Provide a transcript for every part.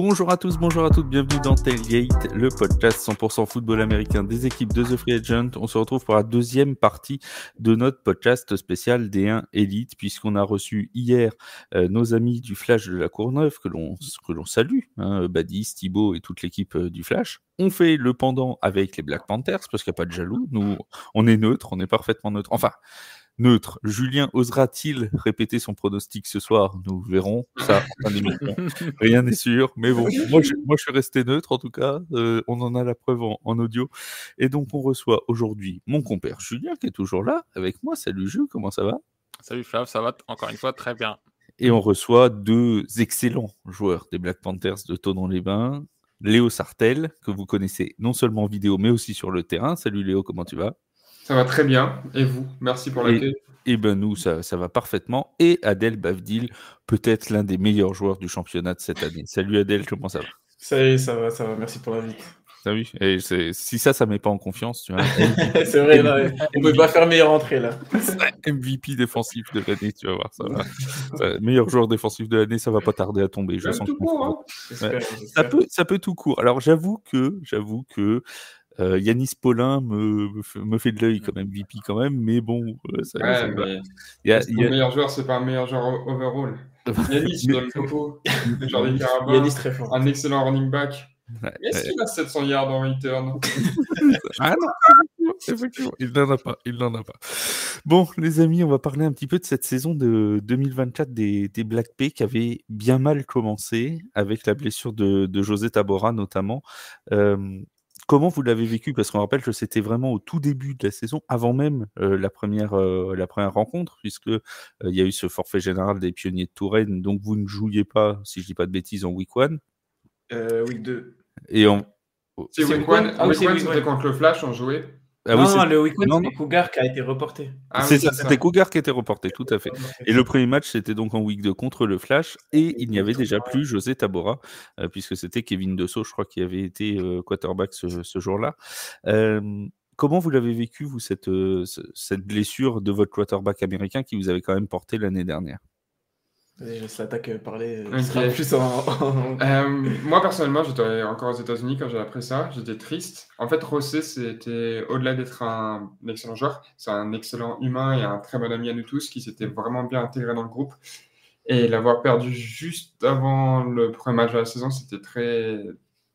Bonjour à tous, bonjour à toutes, bienvenue dans Tailgate, le podcast 100% football américain des équipes de The Free Agent. On se retrouve pour la deuxième partie de notre podcast spécial D1 Elite, puisqu'on a reçu hier nos amis du Flash de la Courneuve, que l'on salue, Badis, Thibaut et toute l'équipe du Flash. On fait le pendant avec les Black Panthers, parce qu'il n'y a pas de jaloux. Nous, on est neutre, on est parfaitement neutre. Enfin, neutre. Julien osera-t-il répéter son pronostic ce soir? Nous verrons ça en fin d'émission. Rien n'est sûr, mais bon, moi je suis resté neutre en tout cas. On en a la preuve en audio. Et donc on reçoit aujourd'hui mon compère Julien qui est toujours là avec moi. Salut Jules, comment ça va? Salut Flav, ça va encore une fois très bien. Et on reçoit deux excellents joueurs des Black Panthers de Thonon-les-Bains. Léo Sartel, que vous connaissez non seulement en vidéo mais aussi sur le terrain. Salut Léo, comment tu vas? Ça va très bien. Et vous? Merci pour l'accueil. Et ben nous, ça va parfaitement. Et Adel Bavdil, peut-être l'un des meilleurs joueurs du championnat de cette année. Salut Adel, comment ça va? Salut, ça va. Merci pour l'invite. T'as vu? Et si ça met pas en confiance, tu vois. C'est vrai, là, on peut pas faire meilleure entrée là. MVP défensif de l'année, tu vas voir, ça va. Meilleur joueur défensif de l'année, ça va pas tarder à tomber. Je sens tout court, hein. Ouais. Ça peut tout court. Alors j'avoue que Yanis Paulin me fait de l'œil quand même, VP quand même, mais bon, ça va. Le meilleur joueur, c'est pas un meilleur joueur overall. Yanis, dans le topo, Jordan Carabin, Yanis très fort. Un excellent running back. Est-ce qu'il a 700 yards en return? Ah non, effectivement, il n'en a pas. Bon, les amis, on va parler un petit peu de cette saison de 2024 des Black P qui avait bien mal commencé avec la blessure de José Tabora notamment. Comment vous l'avez vécu? Parce qu'on rappelle que c'était vraiment au tout début de la saison, avant même la première rencontre, puisque il y a eu ce forfait général des Pionniers de Touraine, donc vous ne jouiez pas, si je dis pas de bêtises, en Week 1. Week 2. Et c'est Week 1, c'était contre le Flash, on jouait. Ah non, le Week 1, c'est Cougar qui a été reporté. C'était Cougar qui a été reporté, tout à fait. Et le premier match, c'était donc en Week 2 contre le Flash, et il n'y avait déjà plus José Tabora, puisque c'était Kevin Dessau, je crois, qui avait été quarterback ce jour-là. Comment vous l'avez vécu, vous, cette blessure de votre quarterback américain qui vous avait quand même porté l'année dernière? Je laisse l'attaque parler. Okay. Plus moi, personnellement, j'étais encore aux États-Unis quand j'ai appris ça. J'étais triste. En fait, José, c'était au-delà d'être un excellent joueur, c'est un excellent humain et un très bon ami à nous tous qui s'était vraiment bien intégré dans le groupe. Et l'avoir perdu juste avant le premier match de la saison, c'était très,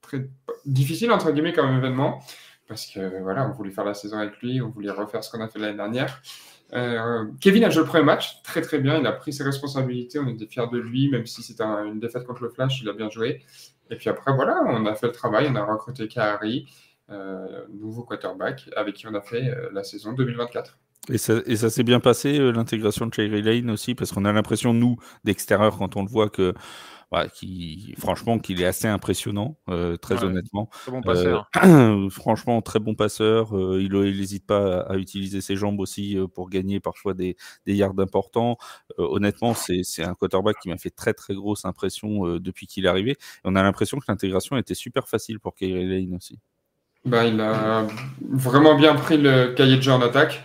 très difficile, entre guillemets, comme événement. Parce que voilà, on voulait faire la saison avec lui, on voulait refaire ce qu'on a fait l'année dernière. Kevin a joué le premier match très très bien, il a pris ses responsabilités, on était fiers de lui, même si c'était une défaite contre le Flash, il a bien joué. Et puis après voilà, on a fait le travail, on a recruté Kahari, nouveau quarterback avec qui on a fait la saison 2024. Et ça s'est bien passé, l'intégration de Kyrie Lane aussi, parce qu'on a l'impression, nous, d'extérieur, quand on le voit, que franchement, qu'il est assez impressionnant, très honnêtement. Très bon passeur. Franchement, très bon passeur. Il n'hésite pas à utiliser ses jambes aussi pour gagner parfois des yards importants. Honnêtement, c'est un quarterback qui m'a fait très très grosse impression depuis qu'il est arrivé. Et on a l'impression que l'intégration était super facile pour Kyrie Lane aussi. Il a vraiment bien pris le cahier de jeu en attaque.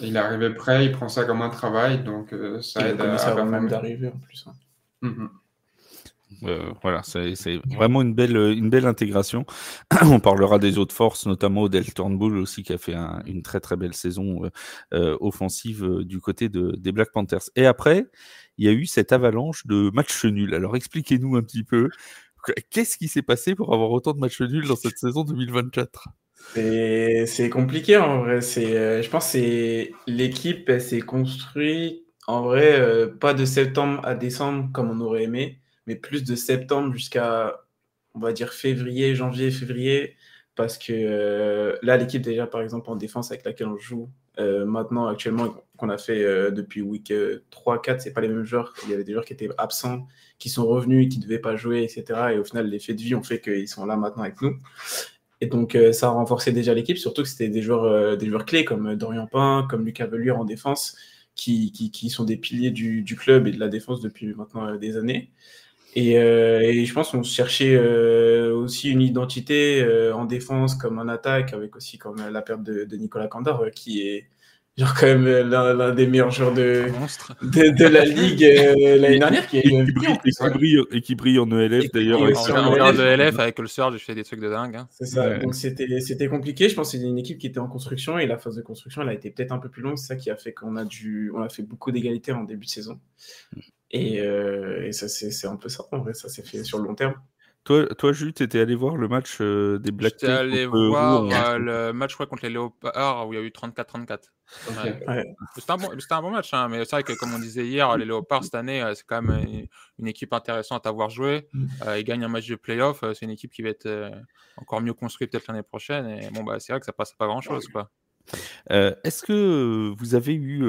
Il est arrivé prêt, il prend ça comme un travail, donc ça aide à même d'arriver en plus. Voilà, c'est vraiment une belle intégration. On parlera des autres forces, notamment Odell Turnbull aussi, qui a fait une très très belle saison offensive du côté des Black Panthers. Et après, il y a eu cette avalanche de matchs nuls. Alors expliquez-nous un petit peu, qu'est-ce qui s'est passé pour avoir autant de matchs nuls dans cette saison 2024? C'est compliqué en vrai. Je pense que l'équipe s'est construite en vrai pas de septembre à décembre comme on aurait aimé, mais plus de septembre jusqu'à, on va dire, janvier, février, parce que là, l'équipe déjà, par exemple, en défense avec laquelle on joue maintenant, actuellement, qu'on a fait depuis week 3-4, c'est pas les mêmes joueurs. Il y avait des joueurs qui étaient absents, qui sont revenus, qui devaient pas jouer, etc. Et au final, les faits de vie ont fait qu'ils sont là maintenant avec nous. Et donc, ça a renforcé déjà l'équipe, surtout que c'était des joueurs clés comme Dorian Pain, comme Lucas Velure en défense, qui sont des piliers du club et de la défense depuis maintenant des années. Et je pense qu'on cherchait aussi une identité en défense comme en attaque, avec aussi comme la perte de Nicolas Candor, qui est Genre quand même l'un des meilleurs joueurs de Monstre. la ligue l'année dernière qui a eu MVP en plus. Et qui brille en ELF d'ailleurs. brille avec aussi ça. En en regarde ELF. le LF avec le Surge, je fais des trucs de dingue. Hein. C'est ça. Ouais. Donc c'était compliqué. Je pense que c'était une équipe qui était en construction et la phase de construction, elle a été peut-être un peu plus longue. C'est ça qui a fait qu'on a fait beaucoup d'égalité en début de saison. Et ça c'est un peu ça en vrai. Ça s'est fait sur le long terme. Toi, Jules, t'étais allé voir le match des Black J'étais allé contre voir Rouen. le match, je crois, contre les Léopards où il y a eu 34-34. Ok. Ouais. C'était un bon match, hein, mais c'est vrai que, comme on disait hier, les Léopards cette année, c'est quand même une équipe intéressante à voir jouer. Ils gagnent un match de playoff. C'est une équipe qui va être encore mieux construite peut-être l'année prochaine. Et bon, bah, c'est vrai que ça passe à pas grand-chose, quoi. Est-ce que vous avez eu,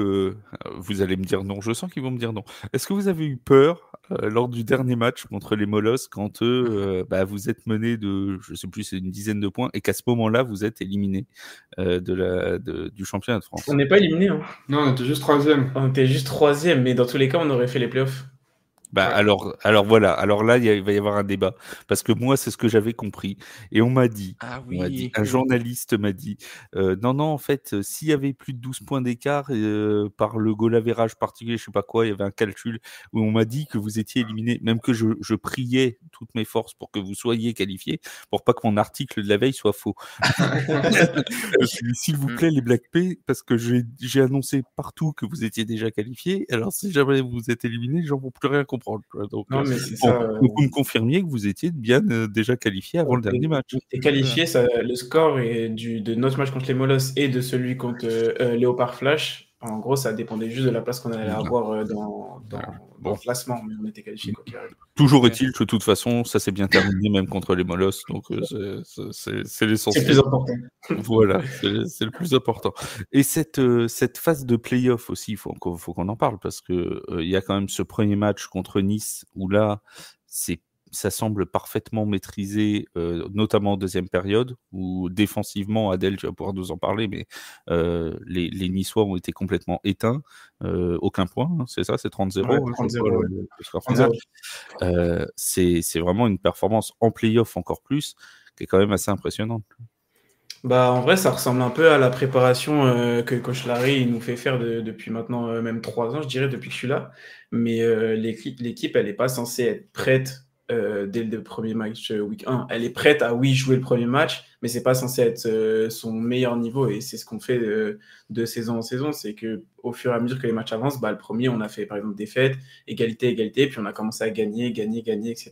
vous allez me dire non, je sens qu'ils vont me dire non. Est-ce que vous avez eu peur lors du dernier match contre les Molosses quand vous êtes mené de, je sais plus, c'est une dizaine de points et qu'à ce moment-là vous êtes éliminé du championnat de France? On n'est pas éliminé. Hein. Non, on était juste 3e. On était juste 3e, mais dans tous les cas, on aurait fait les playoffs. Ouais. Alors voilà. Alors là, il va y avoir un débat parce que moi, c'est ce que j'avais compris et on m'a dit, un journaliste m'a dit, non, en fait, s'il y avait plus de 12 points d'écart par le goal average particulier, je sais pas quoi, il y avait un calcul où on m'a dit que vous étiez éliminé, même que je priais toutes mes forces pour que vous soyez qualifiés, pour pas que mon article de la veille soit faux. S'il vous plaît, les Black P, parce que j'ai annoncé partout que vous étiez déjà qualifiés. Alors si jamais vous êtes éliminé, les gens vont plus rien comprendre. Donc, non, mais c'est ça. vous me confirmiez que vous étiez bien déjà qualifié avant le dernier match. Et qualifié, ça, le score de notre match contre les Molosses et de celui contre Léopard Flash, en gros, ça dépendait juste de la place qu'on allait avoir dans le classement, mais on était qualifié quoi qu'il arrive. Toujours est-il que de toute façon, ça s'est bien terminé même contre les Molosses, donc c'est l'essentiel. C'est le plus important. Voilà, c'est le plus important. Et cette phase de play-off aussi, il faut qu'on en parle parce que il y a quand même ce premier match contre Nice où là, ça semble parfaitement maîtrisé, notamment en deuxième période, où défensivement, Adèle, tu vas pouvoir nous en parler, mais les Niçois ont été complètement éteints. Aucun point, hein, c'est ça, c'est 30-0. Ouais, hein, 30-0, le score final. C'est vraiment une performance en play-off encore plus, qui est quand même assez impressionnante. Bah, en vrai, ça ressemble un peu à la préparation que Coach Larry il nous fait faire depuis maintenant même 3 ans, je dirais, depuis que je suis là. Mais l'équipe, elle n'est pas censée être prête dès le premier match week 1. Elle est prête à, oui, jouer le premier match, mais c'est pas censé être son meilleur niveau. Et c'est ce qu'on fait de saison en saison. C'est qu'au fur et à mesure que les matchs avancent, le premier, on a fait par exemple défaite, égalité, puis on a commencé à gagner, etc.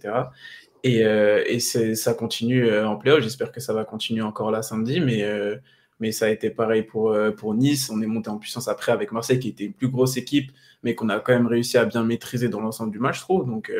Et ça continue en play-off. J'espère que ça va continuer encore là samedi, mais ça a été pareil pour Nice. On est monté en puissance après avec Marseille, qui était une plus grosse équipe, mais qu'on a quand même réussi à bien maîtriser dans l'ensemble du match, je trouve. Donc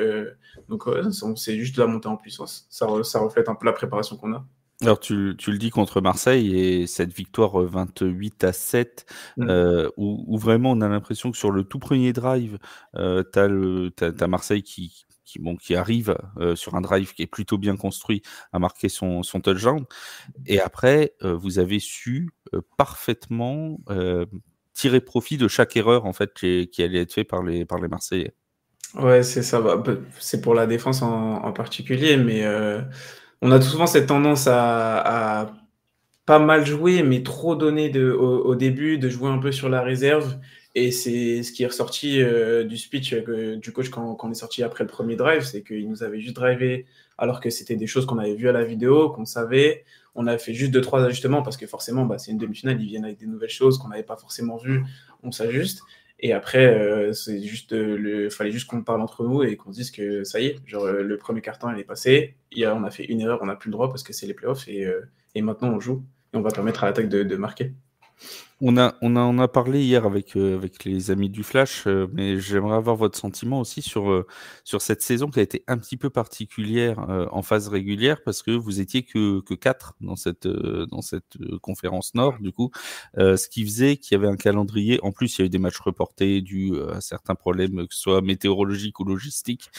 c'est juste la montée en puissance. Ça reflète un peu la préparation qu'on a. Alors, tu le dis contre Marseille et cette victoire 28-7, où vraiment on a l'impression que sur le tout premier drive, t'as Marseille qui arrive sur un drive qui est plutôt bien construit à marquer son touchdown. Et après, vous avez su parfaitement tirer profit de chaque erreur en fait qui allait être fait par les Marseillais. Ouais, c'est ça. C'est pour la défense en particulier, mais on a souvent cette tendance à pas mal jouer, mais trop donner au début, de jouer un peu sur la réserve. Et c'est ce qui est ressorti du speech du coach quand on est sorti après le premier drive, c'est qu'il nous avait juste drivé alors que c'était des choses qu'on avait vues à la vidéo, qu'on savait. On a fait juste 2-3 ajustements parce que forcément, c'est une demi-finale, ils viennent avec des nouvelles choses qu'on n'avait pas forcément vues, on s'ajuste. Et après, c'est juste fallait juste qu'on parle entre nous et qu'on se dise que ça y est, genre le premier quart-temps il est passé, on a fait une erreur, on n'a plus le droit parce que c'est les playoffs et maintenant on joue et on va permettre à l'attaque de marquer. On a parlé hier avec les amis du Flash, mais j'aimerais avoir votre sentiment aussi sur cette saison qui a été un petit peu particulière en phase régulière parce que vous étiez que 4 dans cette conférence Nord du coup, ce qui faisait qu'il y avait un calendrier. En plus, il y a eu des matchs reportés dus à certains problèmes, que ce soit météorologiques ou logistiques.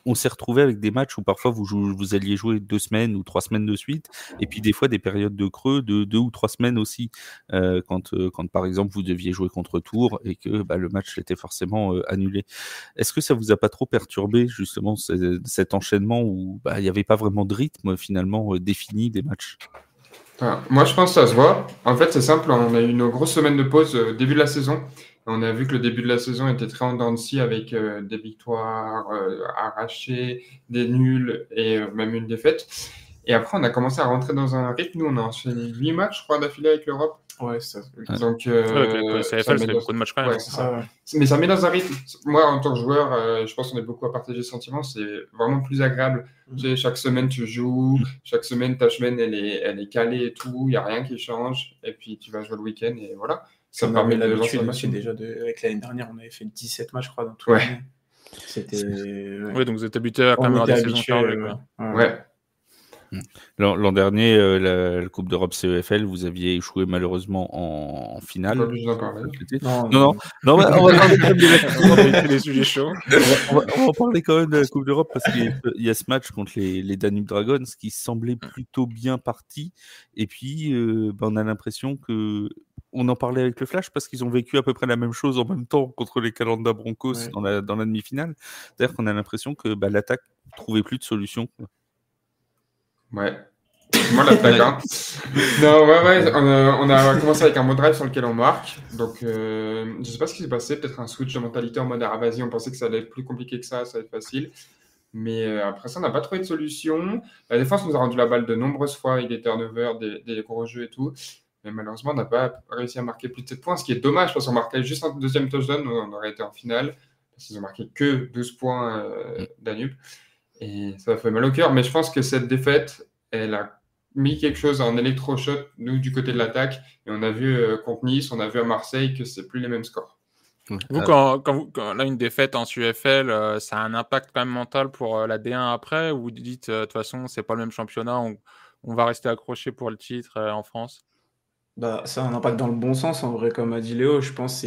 On s'est retrouvé avec des matchs où parfois vous alliez jouer 2 semaines ou 3 semaines de suite, et puis des fois des périodes de creux de 2 ou 3 semaines aussi, quand par exemple vous deviez jouer contre Tours et que le match était forcément annulé. Est-ce que ça vous a pas trop perturbé justement cet enchaînement où il n'y avait pas vraiment de rythme finalement défini des matchs? Enfin, moi, je pense que ça se voit. En fait, c'est simple. On a eu une grosse semaine de pause début de la saison. On a vu que le début de la saison était très en dents de scie avec des victoires arrachées, des nuls et même une défaite. Et après, on a commencé à rentrer dans un rythme. Nous, on a enchaîné 8 matchs, je crois, d'affilée avec l'Europe. Ouais, ça. Donc, avec le CFL, c'est beaucoup de matchs quand même. Ouais, c'est ça. Mais ça met dans un rythme. Moi, en tant que joueur, je pense qu'on est beaucoup à partager ce sentiment. C'est vraiment plus agréable. Tu sais, chaque semaine, tu joues. Chaque semaine, ta semaine, elle est calée et tout. Il n'y a rien qui change. Et puis, tu vas jouer le week-end et voilà. Ça me permet l'habitude aussi déjà. Avec l'année dernière, on avait fait 17 matchs, je crois, dans tout l'année. C'était... Oui, donc vous êtes habitué à quand même avoir des saisons chargées. Ouais. L'an dernier, la Coupe d'Europe CEFL, vous aviez échoué malheureusement en finale. Pas obligé d'en parler. Non, on va parler des sujets chauds. On va en parler quand même de la Coupe d'Europe parce qu'il y a ce match contre les Danube Dragons qui semblait plutôt bien parti. Et puis, on a l'impression que... On en parlait avec le Flash parce qu'ils ont vécu à peu près la même chose en même temps contre les Calanda Broncos dans la demi-finale. C'est-à-dire qu'on a l'impression que l'attaque ne trouvait plus de solution. Ouais. Moi, l'attaque. Hein. Non, on a commencé avec un mode drive sur lequel on marque. Donc, je ne sais pas ce qui s'est passé. Peut-être un switch de mentalité en mode vas-y, on pensait que ça allait être plus compliqué que ça allait être facile. Mais après ça, on n'a pas trouvé de solution. La défense nous a rendu la balle de nombreuses fois avec des turnovers, des gros jeux et tout. Mais malheureusement, on n'a pas réussi à marquer plus de 7 points, ce qui est dommage parce qu'on marquait juste un deuxième touchdown, on aurait été en finale. Parce qu'ils ont marqué que 12 points Danube. Et ça a fait mal au cœur. Mais je pense que cette défaite, elle a mis quelque chose en électrochoc, nous, du côté de l'attaque. Et on a vu contre Nice, on a vu à Marseille que c'est plus les mêmes scores. Vous, quand là, une défaite en UFL, ça a un impact quand même mental pour la D1 après, ou vous dites, de toute façon, c'est pas le même championnat, on va rester accroché pour le titre en France? Ça a un impact dans le bon sens, en vrai, comme a dit Léo. Je pense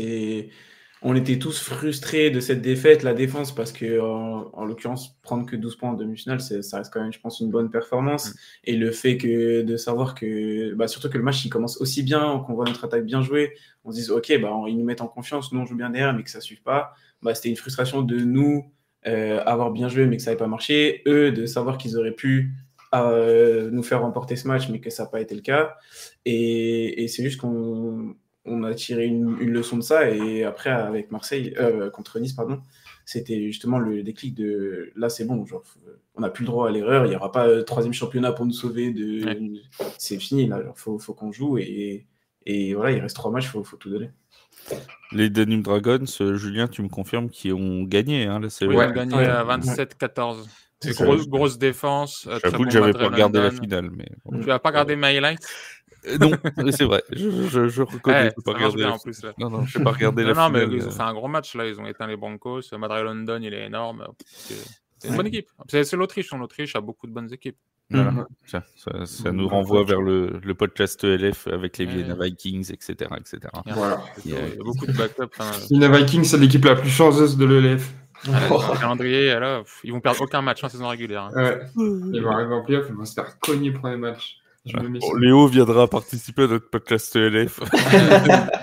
on était tous frustrés de cette défaite, la défense, parce que, en l'occurrence, prendre que 12 points en demi-finale, ça reste quand même, je pense, une bonne performance. Et le fait de savoir que, surtout que le match, il commence aussi bien, qu'on voit notre attaque bien jouer, on se dit, OK, ils nous mettent en confiance, nous, on joue bien derrière, mais que ça ne suive pas. C'était une frustration de nous avoir bien joué, mais que ça n'avait pas marché. Eux, de savoir qu'ils auraient pu nous faire remporter ce match, mais que ça n'a pas été le cas. Et c'est juste qu'on a tiré une leçon de ça. Et après, avec Marseille, contre Nice, c'était justement le déclic de là, c'est bon, genre, on n'a plus le droit à l'erreur, il n'y aura pas troisième championnat pour nous sauver. C'est fini, là, faut qu'on joue. Et voilà, il reste 3 matchs, il faut tout donner. Les Danube Dragons, Julien, tu me confirmes qu'ils ont gagné la série. Oui, ils ont gagné à 27-14. C'est grosse défense. J'avoue que j'avais pas regardé la finale. Mais... Tu n'as pas regardé My Highlights? Non, c'est vrai. Je reconnais. Ça marche bien en plus. Là. Non, je n'ai pas regardé la finale. Non, mais ils ont fait un gros match. Là, ils ont éteint les Broncos. Madrid London, il est énorme. C'est une bonne équipe. C'est l'Autriche. L'Autriche a beaucoup de bonnes équipes. Voilà. Ça nous renvoie vers le podcast ELF avec les Vienna Vikings, etc. Voilà. Il y a beaucoup de backup. Vienna Vikings, c'est l'équipe la plus chanceuse de l'ELF. Le calendrier, là, ils vont perdre aucun match en saison régulière. Ouais. Ils vont arriver en playoff, ils vont se faire cogner pour les matchs. Léo viendra participer à notre podcast ELF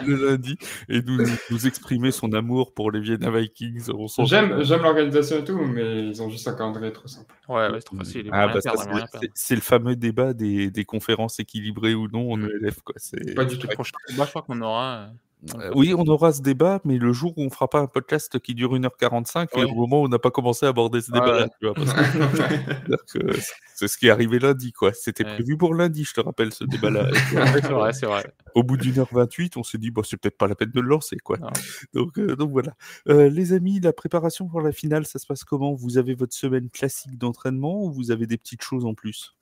le lundi et nous exprimer son amour pour les Vienna Vikings. J'aime l'organisation et tout, mais ils ont juste un calendrier trop simple. Ouais, c'est trop facile. C'est le fameux débat des conférences équilibrées ou non en ELF. C'est pas du tout. Je crois qu'on aura... Oui, on aura ce débat, mais le jour où on fera pas un podcast qui dure 1h45, et au moment où on n'a pas tu aborder ce débat-là, tu vois, parce que c'est ce qui est arrivé lundi, quoi. C'était prévu pour lundi, je te rappelle, ce débat-là. C'est vrai. Au bout d'1h28, on s'est dit, c'est peut-être pas la peine de le lancer, quoi. Donc voilà. Les amis, la préparation pour la finale, ça se passe comment? Vous avez votre semaine classique d'entraînement ou vous avez des petites choses en plus?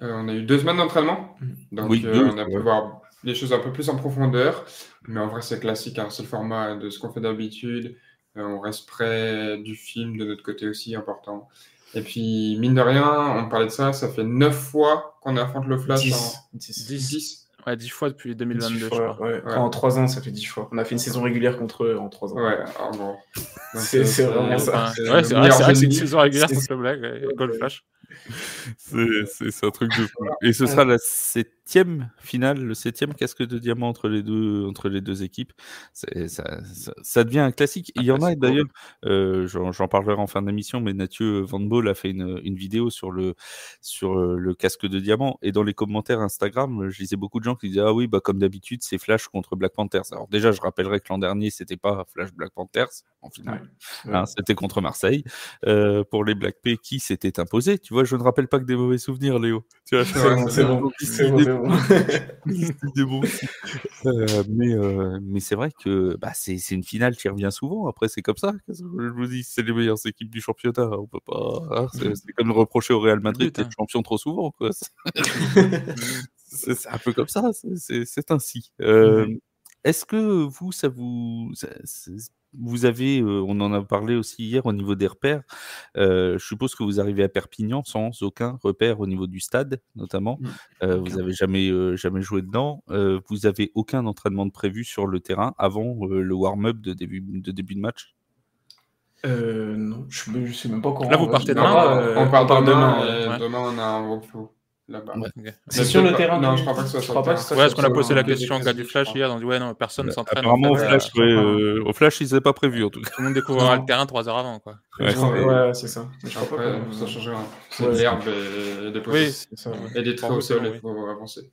On a eu 2 semaines d'entraînement, donc on a pu voir des choses un peu plus en profondeur, mais en vrai c'est classique, c'est le format de ce qu'on fait d'habitude, on reste près du film de notre côté aussi, important. Et puis mine de rien, on parlait de ça fait 9 fois qu'on affronte le Flash. 10. Ouais, 10 fois depuis 2022, je crois. Ouais. En 3 ans, ça fait 10 fois. On a fait une saison régulière contre eux en 3 ans. Ouais, en gros. C'est vraiment ça. C'est vrai que c'est une saison régulière contre le Black, Gold Flash. C'est un truc de fou. Et ce sera la 7e 7e finale, le 7e casque de diamant entre les deux équipes. Ça devient un classique. Il y en a d'ailleurs, j'en parlerai en fin d'émission, mais Mathieu Van Baal a fait une vidéo sur le casque de diamant, et dans les commentaires Instagram, je lisais beaucoup de gens qui disaient ah oui, bah comme d'habitude c'est Flash contre Black Panthers. Alors déjà, je rappellerai que l'an dernier c'était pas Flash Black Panthers en finale, c'était contre Marseille. Pour les Black P qui s'étaient imposés. Tu vois, je ne rappelle pas que des mauvais souvenirs, Léo. Tu vois, c'est bon. Des bons aussi. Mais c'est vrai que c'est une finale qui revient souvent. Après, c'est comme ça. Je vous dis, c'est les meilleures équipes du championnat. On peut pas. C'est comme le reprocher au Real Madrid d'être champion trop souvent, quoi. C'est un peu comme ça. C'est ainsi. Est-ce que vous avez, on en a parlé aussi hier au niveau des repères, je suppose que vous arrivez à Perpignan sans aucun repère au niveau du stade, notamment. Vous n'avez jamais joué dedans. Vous n'avez aucun entraînement de prévu sur le terrain avant le warm-up de début de match? Non, je sais même pas quand. Là, vous partez demain. On part demain. Demain, on a un walkthrough. Là-bas. C'est sur le terrain. Non, je crois pas que ce soit sur le terrain. Parce qu'on a posé la question au gars du Flash hier, on dit ouais, non, personne ne s'entraîne. Apparemment, au Flash, ils n'avaient pas prévu en tout cas. Tout le monde découvrira le terrain 3 heures avant, quoi. Ouais, c'est ça. Après, ça change rien. C'est de l'herbe et des poteaux. Et des traits au sol, il faut avancer.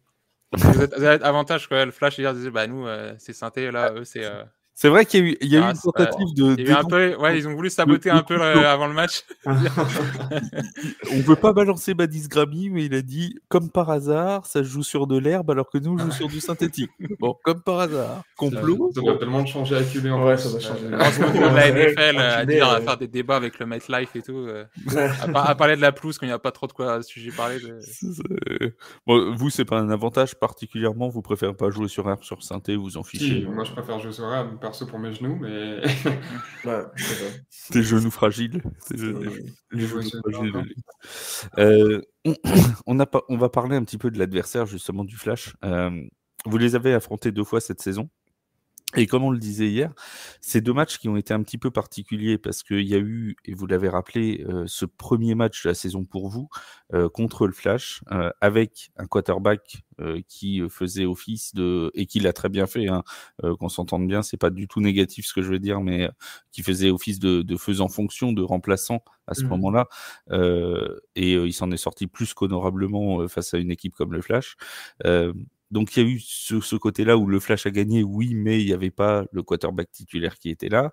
Vous êtes avantage, quoi. Le Flash hier disait bah nous, c'est synthé, là, eux, c'est. C'est vrai qu'il y a eu une tentative de. Il y a eu un peu, ils ont voulu saboter un peu avant le match. On ne veut pas balancer Badis Gramy, mais il a dit comme par hasard, ça se joue sur de l'herbe alors que nous on joue sur du synthétique. Bon, comme par hasard. Complot. Ça doit tellement changer à QB en ça doit changer. La NFL à faire des débats avec le MetLife et tout. À parler de la pelouse quand il n'y a pas trop de quoi à ce sujet parler. Bon, vous, c'est pas un avantage particulièrement. Vous préférez pas jouer sur herbe, sur synthé, vous en fichez. Moi, je préfère jouer sur herbe. Perso pour mes genoux, mais. Tes genoux fragiles. Les genoux fragiles. On va parler un petit peu de l'adversaire, justement, du Flash. Vous les avez affrontés 2 fois cette saison. Et comme on le disait hier, c'est 2 matchs qui ont été un petit peu particuliers parce qu'il y a eu, et vous l'avez rappelé, ce premier match de la saison pour vous contre le Flash avec un quarterback qui faisait office et qui l'a très bien fait, qu'on s'entende bien, c'est pas du tout négatif ce que je veux dire, mais qui faisait office de faisant fonction, de remplaçant à ce moment-là, et il s'en est sorti plus qu'honorablement face à une équipe comme le Flash. Donc, il y a eu ce côté-là où le Flash a gagné, oui, mais il n'y avait pas le quarterback titulaire qui était là.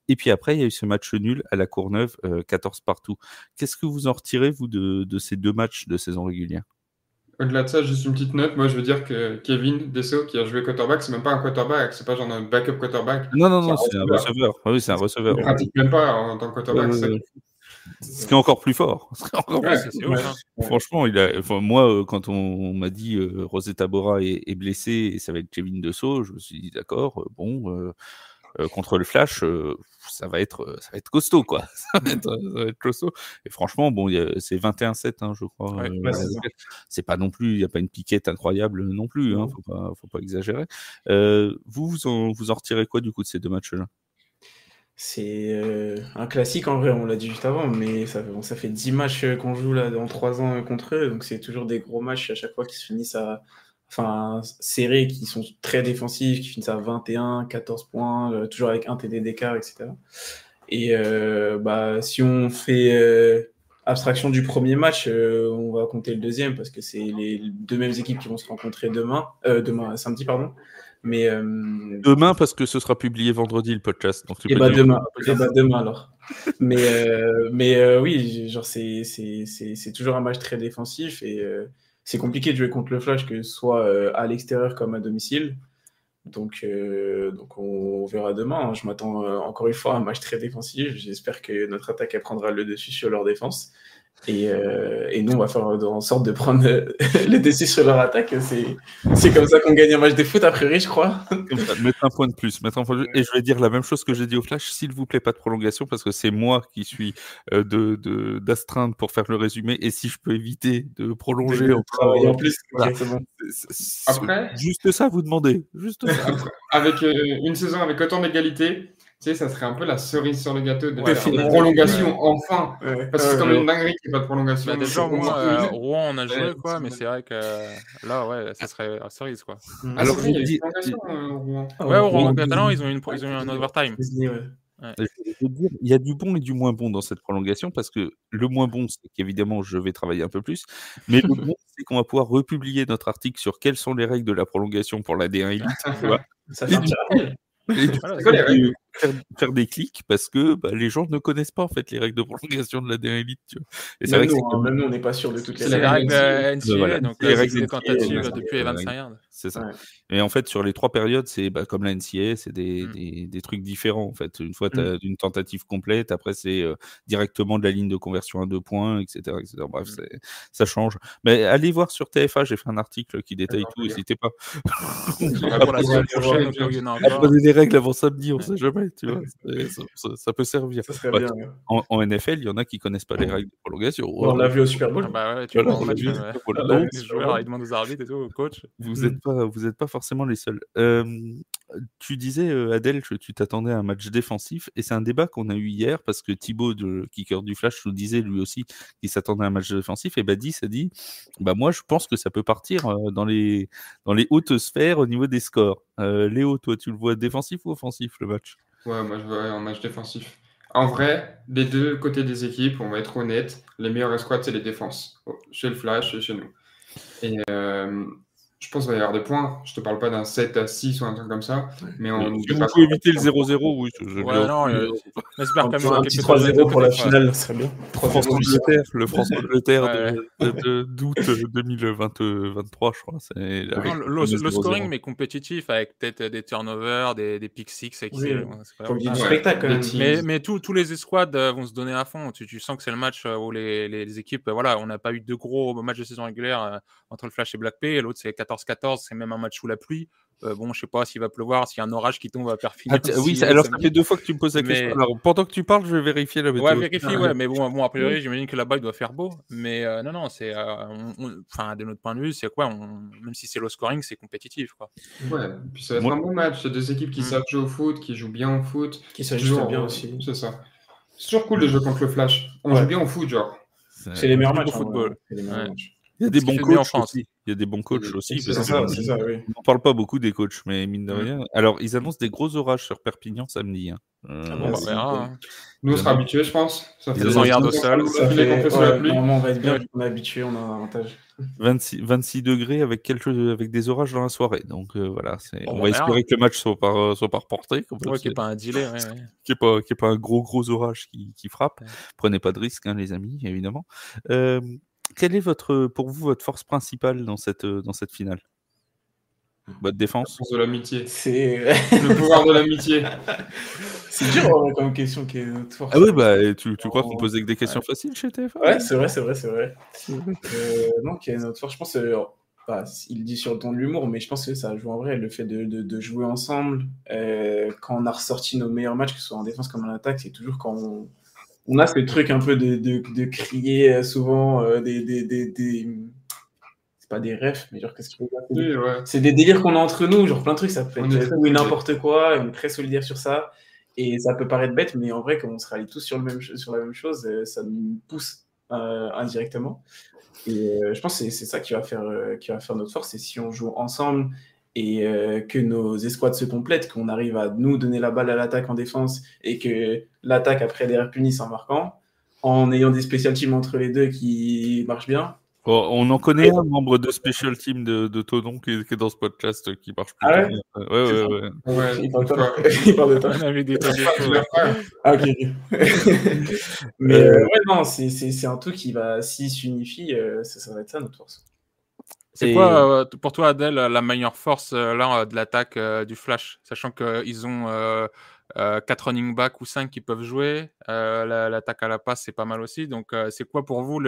Et puis après, il y a eu ce match nul à la Courneuve, 14 partout. Qu'est-ce que vous en retirez, vous, de ces 2 matchs de saison régulière? Au-delà de ça, juste une petite note. Moi, je veux dire que Kevin Dessau, qui a joué quarterback, c'est même pas un quarterback, c'est pas genre un backup quarterback. Non, c'est un receveur. Oui, c'est un receveur. Il ne pratique même pas en tant que quarterback. Ce qui est encore plus fort. Franchement, moi, quand on m'a dit Rosetta Bora est blessé et ça va être Kevin Dessau, je me suis dit d'accord, contre le Flash, ça va être costaud, quoi. Ça va être costaud. Et franchement, c'est 21-7, je crois. C'est pas non plus, il n'y a pas une piquette incroyable non plus, faut pas exagérer. Vous en retirez quoi du coup de ces 2 matchs-là? C'est un classique en vrai, on l'a dit juste avant, mais ça fait 10 matchs qu'on joue là dans 3 ans contre eux, donc c'est toujours des gros matchs à chaque fois qui se finissent serrés, qui sont très défensifs, qui finissent à 21, 14 points, toujours avec un TD d'écart, etc. Et si on fait abstraction du premier match, on va compter le deuxième parce que c'est les 2 mêmes équipes qui vont se rencontrer samedi, pardon. Mais demain, parce que ce sera publié vendredi le podcast. Donc demain alors. mais oui, genre c'est toujours un match très défensif et c'est compliqué de jouer contre le Flash, que ce soit à l'extérieur comme à domicile. Donc on verra demain. Je m'attends encore une fois à un match très défensif. J'espère que notre attaque prendra le dessus sur leur défense. Et nous, on va faire en sorte de prendre le dessus sur leur attaque. C'est comme ça qu'on gagne un match de foot, a priori, je crois. Comme ça, mettre un point de plus. Et je vais dire la même chose que j'ai dit au Flash. S'il vous plaît, pas de prolongation, parce que c'est moi qui suis d'astreinte pour faire le résumé. Et si je peux éviter de prolonger en plus, après, juste ça, vous demandez. Juste ça. Avec une saison avec autant d'égalité, sais, ça serait un peu la cerise sur le gâteau de Ouais, faire on une a- prolongation, enfin. Ouais. Parce que c'est quand même une dinguerie qu'il n'y ait pas de prolongation. Bah, déjà, au Donc, moins, oui. Rouen, on a joué, Ouais, quoi, mais c'est vrai que là, ouais, ça serait la cerise, quoi. Mm. Ah, c'est Alors, vrai, je il y a vais eu dire, une prolongation, Rouen. Ouais, au Rouen oui, catalan, ils ont eu un overtime. Ouais. je vais te dire, il y a du bon et du moins bon dans cette prolongation parce que le moins bon, c'est qu'évidemment, je vais travailler un peu plus. Mais le bon, c'est qu'on va pouvoir republier notre article sur quelles sont les règles de la prolongation pour la D1 Elite. Tu vois. Ça fait un petit rappel. Et du Voilà, coup, c'est quoi les règles faire des clics parce que les gens ne connaissent pas en fait les règles de prolongation de la D1 Elite. Tu vois. Et c'est vrai Même que c'est nous, comme- même nous, on n'est pas sûr de toutes les C'est C'est les règles règles NCAA. NCAA, voilà, donc c'est les c'est règles des NCAA, tentatives ouais, depuis les 25 yards. c'est ça. Ouais. Et en fait, sur les 3 périodes, c'est comme la NCAA, c'est Mm. des trucs différents. En fait, une fois, tu as une tentative complète, après, c'est directement de la ligne de conversion à 2 points, etc. etc. Bref, ça change. Mais allez voir sur TFA, j'ai fait un article qui détaille tout, n'hésitez pas. Pour la semaine prochaine, au cas où il y en a encore. Apprenez les règles avant samedi, on sait jamais, tu vois. Ça peut servir. Ça serait Ouais, bien. Ouais. en NFL, il y en a qui connaissent pas les règles de prolongation. Bon, on l'a vu au Super Bowl. Ah bah ouais, tu Voilà, vois, en on l'a match, vu, même, voilà. On l'a vu. Donc, les joueurs, ils demandent aux arbitres et tout, aux coachs. vous n'êtes pas forcément les seuls. Tu disais, Adèle, que tu t'attendais à un match défensif, et c'est un débat qu'on a eu hier parce que Thibaut, de Kicker du Flash, nous disait lui aussi qu'il s'attendait à un match défensif. Et Badis a dit, moi, je pense que ça peut partir dans les hautes sphères au niveau des scores. Léo, toi, tu le vois défensif ou offensif le match? Ouais, moi je vois un match défensif. En vrai, des deux côtés des équipes, on va être honnête, les meilleures escouades, c'est les défenses. Chez le Flash et chez nous. Et je pense qu'il va y avoir des points. Je te parle pas d'un 7-6 ou un truc comme ça. Mais on Si vous pouvez éviter le 0-0, oui. Ouais, non, j'espère quand même Un quelques petit 3-0 pour la défaites, finale, ça serait bien. France-Angleterre, le France-Angleterre Ouais. d'août 2023, je crois. C'est Non, avec le 0-0. scoring, mais compétitif, avec peut-être des turnovers, des pick six. Oui, c'est pas faut qu'il y ait du Ouais, spectacle quand des même. teams. Mais tous les escouades vont se donner à fond. Tu sens que c'est le match où les équipes, voilà, on n'a pas eu de gros matchs de saison régulière entre le Flash et Black Bay. L'autre, c'est 14-14, c'est même un match sous la pluie. Bon, je sais pas s'il va pleuvoir, s'il y a un orage qui tombe à Perpignan. Oui, alors ça fait 2 fois que tu me poses la question. Mais- Alors, pendant que tu parles, je vais vérifier la météo. Ouais, vérifie, ouais, mais bon, a priori, j'imagine que là-bas, il doit faire beau. Mais non, c'est. Enfin, de notre point de vue, c'est quoi même si c'est low scoring, c'est compétitif, quoi. Ouais, puis ça va être Moi- un bon match. C'est deux équipes qui Mm. savent jouer au foot, qui jouent bien au foot. Qui s'ajustent Toujours, bien aussi. C'est ça. C'est toujours cool de jouer contre le Flash. On Ouais. joue bien au foot, genre. C'est les meilleurs du matchs. beau football. Ouais. C'est les meilleurs Ouais. matchs. Il y a des Ce qui bons fait de mieux en coachs France. aussi. Il y a des bons coachs aussi. C'est parce C'est que ça, c'est ça, oui. on n'en parle pas beaucoup des coachs, mais mine de Mm. rien. Alors, ils annoncent des gros orages sur Perpignan samedi. Hein. Bon, bah, on verra. Hein. Nous, on sera habitués, je pense. Ça Ils fait ont 100 yards au ans sol. qu'on Ça fait fait, qu'on fait sous la ouais, pluie. normalement, on va être bien, Ouais. vu qu'on est habitué, on a un avantage. 26 degrés avec des orages dans la soirée. Donc voilà, Bon, on on va verra. espérer que le match soit par reporté. Comme ça, Ouais, qu'il n'y ait pas un delay. Ouais. qu'il n'y ait pas un gros orage qui frappe. Ouais. Prenez pas de risques, hein, les amis, évidemment. Quelle est pour vous votre force principale dans cette finale? Votre défense? La force de l'amitié. C'est Le pouvoir de l'amitié. c'est dur en vrai, comme question qui est notre force. Ah oui, tu crois qu'on posait que des questions faciles chez TF1? Ouais, c'est vrai. Non, qui est notre force, je pense. Il dit sur le ton de l'humour, mais je pense que ça joue en vrai. Le fait de jouer ensemble, quand on a ressorti nos meilleurs matchs, que ce soit en défense comme en attaque, c'est toujours quand on a ce truc un peu de crier souvent c'est pas des refs, mais genre, qu'est-ce que je veux dire? Oui, ouais. C'est des délires qu'on a entre nous, genre plein de trucs, ça peut On est être très tout et soudés. n'importe quoi, et on est très solidaires sur ça. Et ça peut paraître bête, mais en vrai, quand on se rallie tous sur la même chose, ça nous pousse indirectement. Et je pense que c'est ça qui va faire notre force. C'est si on joue ensemble et que nos escouades se complètent, qu'on arrive à nous donner la balle à l'attaque en défense et que l'attaque après derrière punisse en marquant, en ayant des special teams entre les deux qui marchent bien. Oh, on en connaît un membre de Special Team de Tonon qui est dans ce podcast qui marche plutôt Ah ouais? bien. Ouais. Ouais. Il parle de toi. Il parle de toi. On avait des tonnes de C'est faux. leur frère. Ah, ok. Mais ouais, non, c'est un tout qui va, s'il s'unifie, ça va être ça notre force. C'est Et- quoi pour toi, Adèle, la meilleure force là, de l'attaque du Flash, sachant qu'ils ont 4 running backs ou 5 qui peuvent jouer, l'attaque à la passe c'est pas mal aussi. Donc c'est quoi pour vous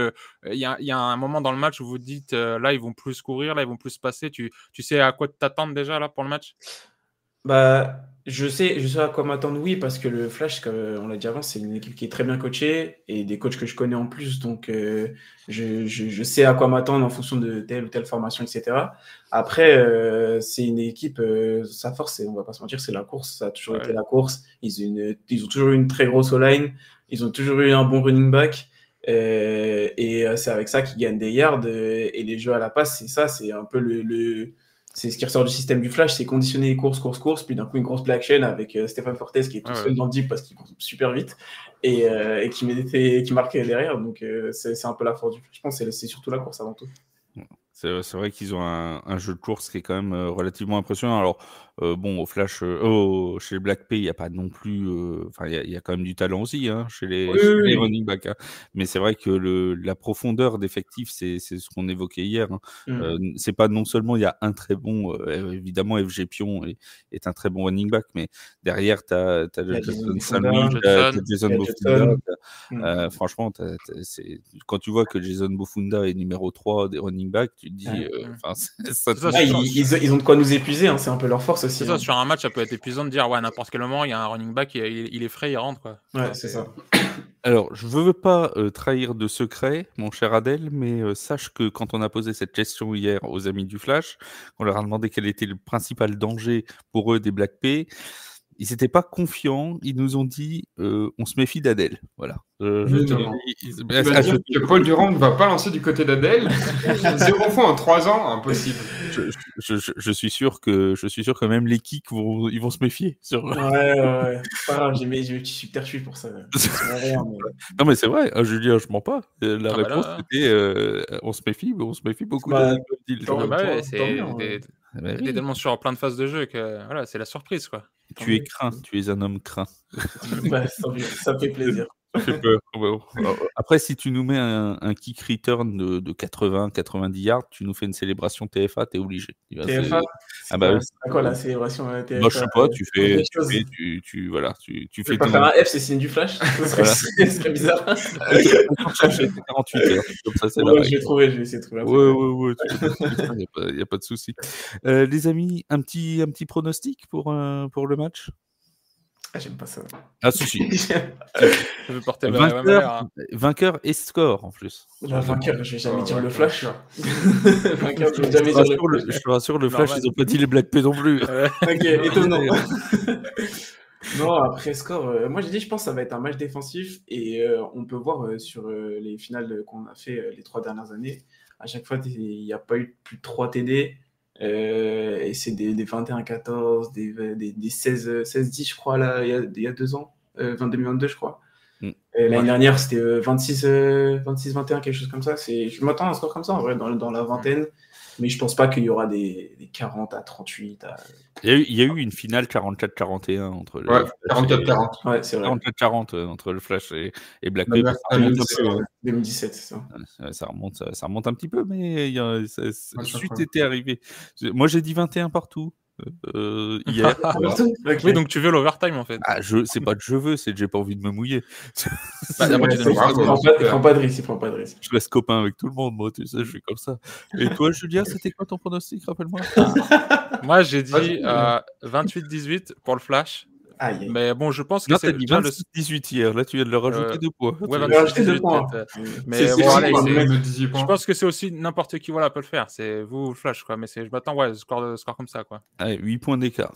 il y a un moment dans le match où vous dites là ils vont plus courir, là ils vont plus passer. Tu sais à quoi t'attendre déjà là pour le match? Bah, Je sais à quoi m'attendre, oui, parce que le Flash, comme on l'a dit avant, c'est une équipe qui est très bien coachée et des coachs que je connais en plus, donc je sais à quoi m'attendre en fonction de telle ou telle formation, etc. Après, c'est une équipe, sa force, on va pas se mentir, c'est la course, ça a toujours été la course. Ils ont toujours eu une très grosse O-line, ils ont toujours eu un bon running back. Et c'est avec ça qu'ils gagnent des yards et les jeux à la passe, c'est ça, c'est un peu c'est ce qui ressort du système du Flash, c'est conditionner les courses, puis d'un coup une grosse play action avec Stéphane Fortes qui est tout seul dans le deep parce qu'il court super vite et qui marque derrière. Donc c'est un peu la force du Flash. Je pense que c'est surtout la course avant tout. C'est vrai qu'ils ont un jeu de course qui est quand même relativement impressionnant. Alors, bon, au Flash, chez Black Pay, il n'y a pas non plus. Enfin, il y a quand même du talent aussi chez les running backs. Mais c'est vrai que la profondeur d'effectif, c'est ce qu'on évoquait hier. C'est pas non seulement il y a un très bon. Évidemment, FG Pion est un très bon running back, mais derrière, tu as Jason Salmi, tu as Jason Bofunda. Franchement, quand tu vois que Jason Bofunda est numéro 3 des running backs, tu te dis, ils ont de quoi nous épuiser, c'est un peu leur force aussi. C'est ça, sur un match, ça peut être épuisant de dire, ouais, à n'importe quel moment, il y a un running back, il est frais, il rentre, quoi. Ouais, c'est ça. Alors, je ne veux pas trahir de secret, mon cher Adèle, mais sache que quand on a posé cette question hier aux amis du Flash, on leur a demandé quel était le principal danger pour eux des Black Pay. Ils n'étaient pas confiants, ils nous ont dit on se méfie d'Adèle. Voilà. Tu vas dire que Paul Durand ne va pas lancer du côté d'Adèle. 0 fois en 3 ans, impossible. Je suis sûr que même les kicks ils vont se méfier. Ouais. Pas grave, je suis subterfuge pour ça. Non mais c'est vrai, Julien, je mens pas. La réponse c'était on se méfie, mais on se méfie beaucoup. C'est tellement sur plein de phases de jeu que voilà, c'est la surprise, quoi. Tu es craint, tu es un homme craint. Ça fait plaisir. Ça fait peur. Après, si tu nous mets un kick return de 80-90 yards, tu nous fais une célébration TFA, t'es obligé. TFA c'est quoi la célébration TFA? Moi, je sais pas, tu fais pas faire un F, c'est signe du Flash. Ce serait bizarre. 48 heures. Comme ça, c'est je vais essayer de trouver. Ouais. Il n'y a pas de souci. Les amis, un petit pronostic pour le match? J'aime pas ça. Ah, si. Je veux porter vainqueur et score en plus. Vainqueur, je vais jamais dire le Flash. Je te rassure, le Flash, ils ont pas dit les Black Pay non plus. Ok, étonnant. Non, après score, moi j'ai dit, je pense que ça va être un match défensif et on peut voir sur les finales qu'on a fait les 3 dernières années, à chaque fois il n'y a pas eu plus de 3 TD. Et c'est des 21-14, des 16-10 je crois là, il y a 2 ans, 2022 je crois. L'année dernière c'était 26-21, quelque chose comme ça. Je m'attends à un score comme ça en vrai dans la vingtaine, mais je pense pas qu'il y aura des 40-38. Il y a eu une finale 44-41 entre le 44-40. Ouais, c'est vrai. 44-40 entre le Flash et Black Pay. 2017, c'est ça. Ça remonte un petit peu, mais ça a été arrivé. Moi, j'ai dit 21 partout. Hier. Oui, donc tu veux l'overtime en fait. C'est pas que je veux, c'est que j'ai pas envie de me mouiller. Il prend pas de risque. Je reste copain avec tout le monde, moi, tu sais, je suis comme ça. Et toi, Julien, c'était quoi ton pronostic, rappelle-moi? Moi, j'ai dit 28-18 pour le Flash. Aïe. Mais bon, je pense que c'est dit 18 hier. Là, tu viens de leur rajouter 2 points. Ouais, 28-18 points. Mais bon, je pense que c'est aussi n'importe qui peut le faire. C'est vous, le Flash, quoi. Mais je m'attends, score comme ça, quoi. Allez, 8 points d'écart.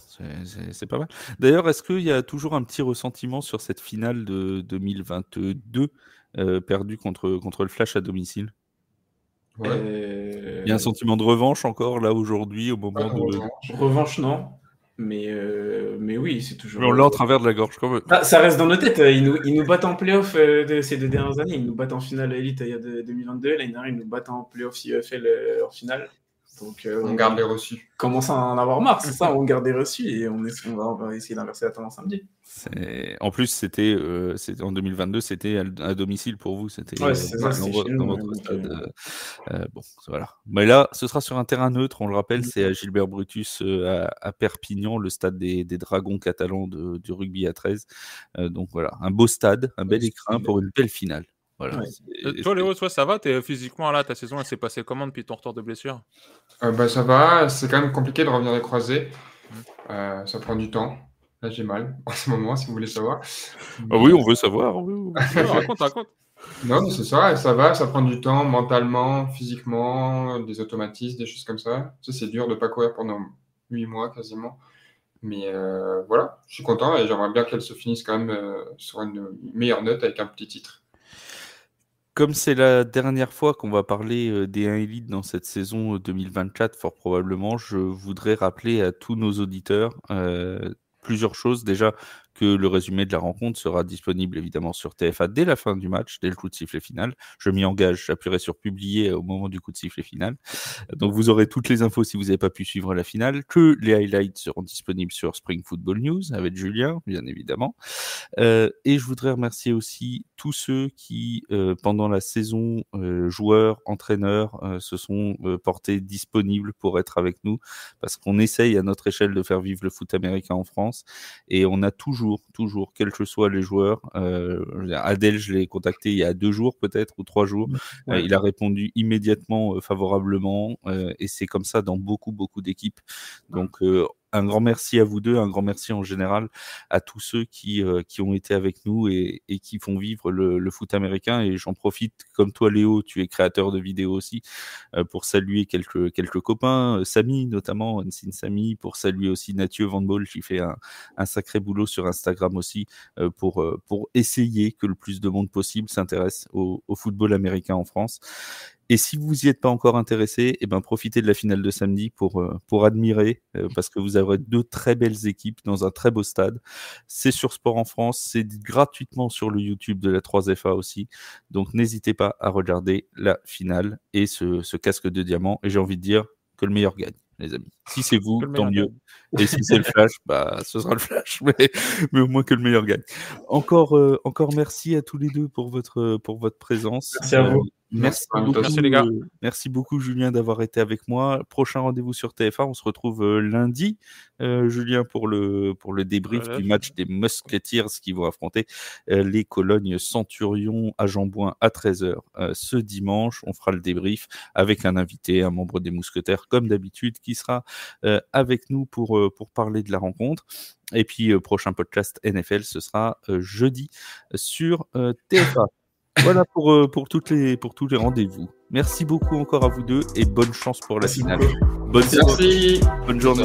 C'est pas mal. D'ailleurs, est-ce qu'il y a toujours un petit ressentiment sur cette finale de 2022 perdue contre le Flash à domicile? Il y a un sentiment de revanche encore, là, aujourd'hui, au moment de... Revanche, non. Mais oui, c'est toujours... Mais on l'a en travers de la gorge, quand même. Ça reste dans nos têtes. Ils nous battent en play-off de ces 2 dernières années. Ils nous battent en finale Elite il y a 2022. L'année dernière, ils nous battent en play-off CEFL en finale. Donc, on garde les reçus. Commence à en avoir marre, c'est ça, on garde les reçus et on va essayer d'inverser la tendance samedi. En plus, c'était en 2022, c'était à domicile pour vous. C'était dans votre stade. Bon, voilà. Mais là, ce sera sur un terrain neutre, on le rappelle, c'est à Gilbert Brutus à Perpignan, le stade des Dragons catalans du rugby à 13. Donc voilà, un beau stade, un bel écrin pour une belle finale. Voilà. Toi, Léo, ça va? Physiquement, là, ta saison, elle s'est passée comment depuis ton retour de blessure? Ça va, c'est quand même compliqué de revenir des croisés. Ça prend du temps. Là, j'ai mal en ce moment, si vous voulez savoir. Ah oui, on veut savoir. Oui. Raconte. Non, mais c'est ça va, ça prend du temps mentalement, physiquement, des automatismes, des choses comme ça. Tu sais, c'est dur de pas courir pendant 8 mois quasiment. Mais voilà, je suis content et j'aimerais bien qu'elle se finisse quand même sur une meilleure note avec un petit titre. Comme c'est la dernière fois qu'on va parler des 1 Elite dans cette saison 2024, fort probablement, je voudrais rappeler à tous nos auditeurs plusieurs choses. Déjà, que le résumé de la rencontre sera disponible évidemment sur TF1 dès la fin du match, dès le coup de sifflet final. Je m'y engage, j'appuierai sur publier au moment du coup de sifflet final. Donc vous aurez toutes les infos si vous n'avez pas pu suivre la finale, que les highlights seront disponibles sur Spring Football News avec Julien, bien évidemment. Et je voudrais remercier aussi tous ceux qui, pendant la saison, joueurs, entraîneurs, se sont portés disponibles pour être avec nous, parce qu'on essaye à notre échelle de faire vivre le foot américain en France, et on a toujours, quels que soient les joueurs, Adèle, je l'ai contacté il y a 2 jours peut-être, ou 3 jours, Ouais. il a répondu immédiatement favorablement, et c'est comme ça dans beaucoup d'équipes. Donc un grand merci à vous deux, un grand merci en général à tous ceux qui ont été avec nous et qui font vivre le foot américain. Et j'en profite, comme toi Léo, tu es créateur de vidéos aussi, pour saluer quelques copains, Samy notamment, Unseen Samy, pour saluer aussi Mathieu Van Ball qui fait un sacré boulot sur Instagram aussi, pour essayer que le plus de monde possible s'intéresse au football américain en France. Et si vous n'y êtes pas encore intéressé, eh ben profitez de la finale de samedi pour admirer, parce que vous aurez 2 très belles équipes dans un très beau stade. C'est sur Sport en France, c'est gratuitement sur le YouTube de la 3FA aussi. Donc n'hésitez pas à regarder la finale et ce casque de diamant. Et j'ai envie de dire que le meilleur gagne, les amis. Si c'est vous, tant mieux. Et si c'est le flash, bah ce sera le flash. Mais au moins que le meilleur gagne. Encore merci à tous les deux pour votre présence. Merci à vous. Merci beaucoup, Merci, les gars. Merci beaucoup Julien d'avoir été avec moi. Prochain rendez-vous sur TF1, on se retrouve lundi, Julien, pour le débrief du match des Musketeers qui vont affronter les Cologne Centurions à Jambouin à 13h ce dimanche. On fera le débrief avec un invité, un membre des Mousquetaires comme d'habitude, qui sera avec nous pour parler de la rencontre. Et puis prochain podcast NFL, ce sera jeudi sur TF1. Voilà pour tous les rendez-vous. Merci beaucoup encore à vous deux et bonne chance pour la finale. Bonne Merci. journée.